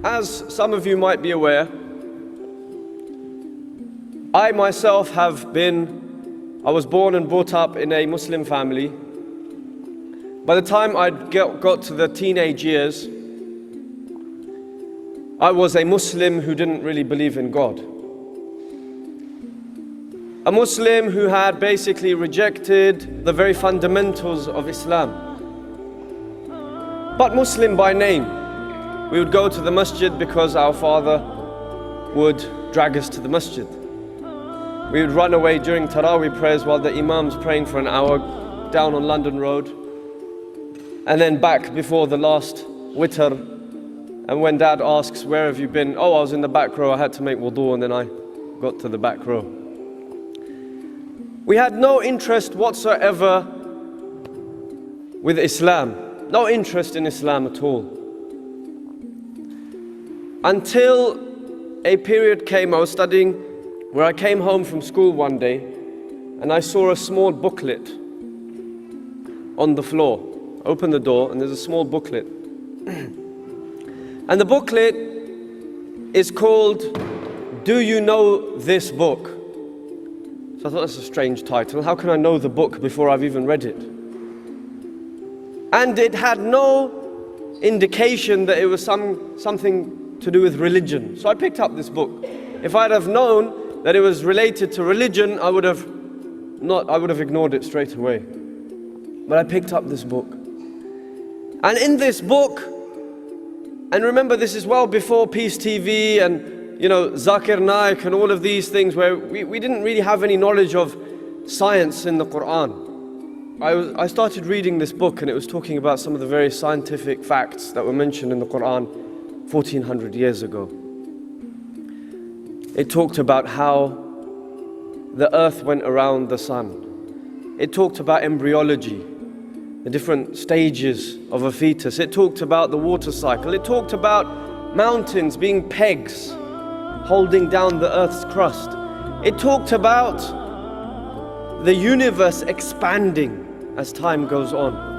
As some of you might be aware, I myself I was born and brought up in a Muslim family. By the time I got to the teenage years, I was a Muslim who didn't really believe in God. A Muslim who had basically rejected the very fundamentals of Islam. But Muslim by name. We would go to the masjid because our father would drag us to the masjid. We would run away during Taraweeh prayers while the Imam's praying for an hour down on London Road. And then back before the last witr. And when Dad asks, where have you been? Oh, I was in the back row, I had to make wudu, and then I got to the back row. We had no interest whatsoever with Islam. No interest in Islam at all. Until a period came, I was studying, where I came home from school one day and I saw a small booklet on the floor. I opened the door and there's a small booklet. And the booklet is called, Do You Know This Book? So I thought that's a strange title. How can I know the book before I've even read it? And it had no indication that it was something to do with religion. So I picked up this book. If I'd have known that it was related to religion, I would have ignored it straight away. But I picked up this book. And in this book, and remember this is well before Peace TV and Zakir Naik and all of these things, where we didn't really have any knowledge of science in the Quran. I started reading this book and it was talking about some of the very scientific facts that were mentioned in the Quran 1400 years ago. It talked about how the earth went around the sun. It talked about embryology, the different stages of a fetus. It talked about the water cycle. It talked about mountains being pegs holding down the earth's crust. It talked about the universe expanding as time goes on.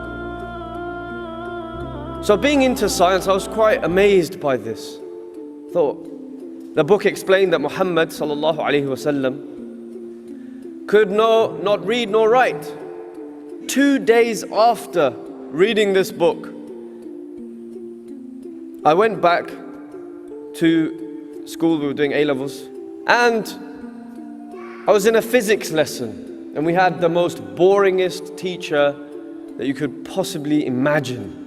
So being into science, I was quite amazed by this. The book explained that Muhammad sallallahu alaihi wasallam could not read nor write. 2 days after reading this book, I went back to school. We were doing A-levels, and I was in a physics lesson, and we had the most boringest teacher that you could possibly imagine.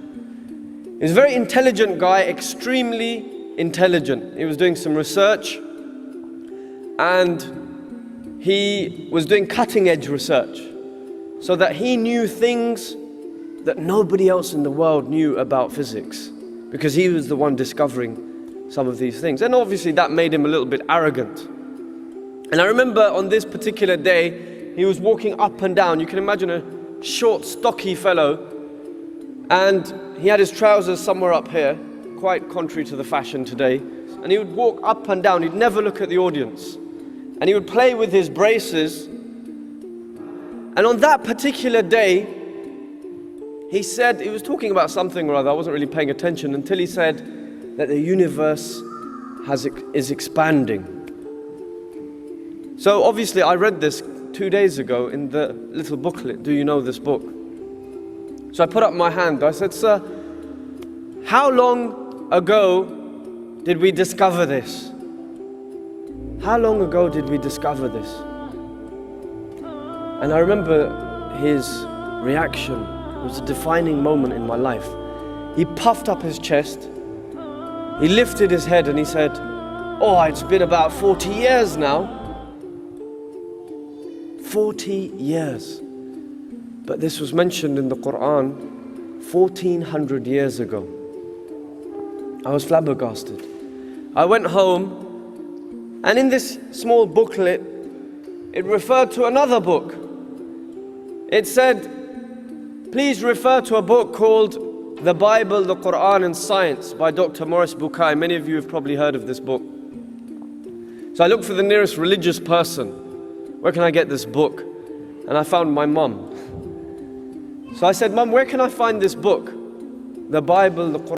He was a very intelligent guy, extremely intelligent. He was doing some research and he was doing cutting-edge research, so that he knew things that nobody else in the world knew about physics, because he was the one discovering some of these things. And obviously that made him a little bit arrogant. And I remember on this particular day, he was walking up and down. You can imagine a short, stocky fellow, and he had his trousers somewhere up here, quite contrary to the fashion today. And he would walk up and down, he'd never look at the audience. And he would play with his braces. And on that particular day, he said, he was talking about something or other, I wasn't really paying attention, until he said that the universe is expanding. So obviously I read this 2 days ago in the little booklet, Do You Know This Book? So I put up my hand, I said, Sir, how long ago did we discover this? How long ago did we discover this? And I remember his reaction. It was a defining moment in my life. He puffed up his chest, he lifted his head and he said, oh, it's been about 40 years now. 40 years. But this was mentioned in the Quran 1400 years ago. I was flabbergasted. I went home, and in this small booklet, it referred to another book. It said, please refer to a book called The Bible, the Quran and Science by Dr. Morris Bucay. Many of you have probably heard of this book. So I looked for the nearest religious person. Where can I get this book? And I found my mum. So I said, Mum, where can I find this book? The Bible, the Quran.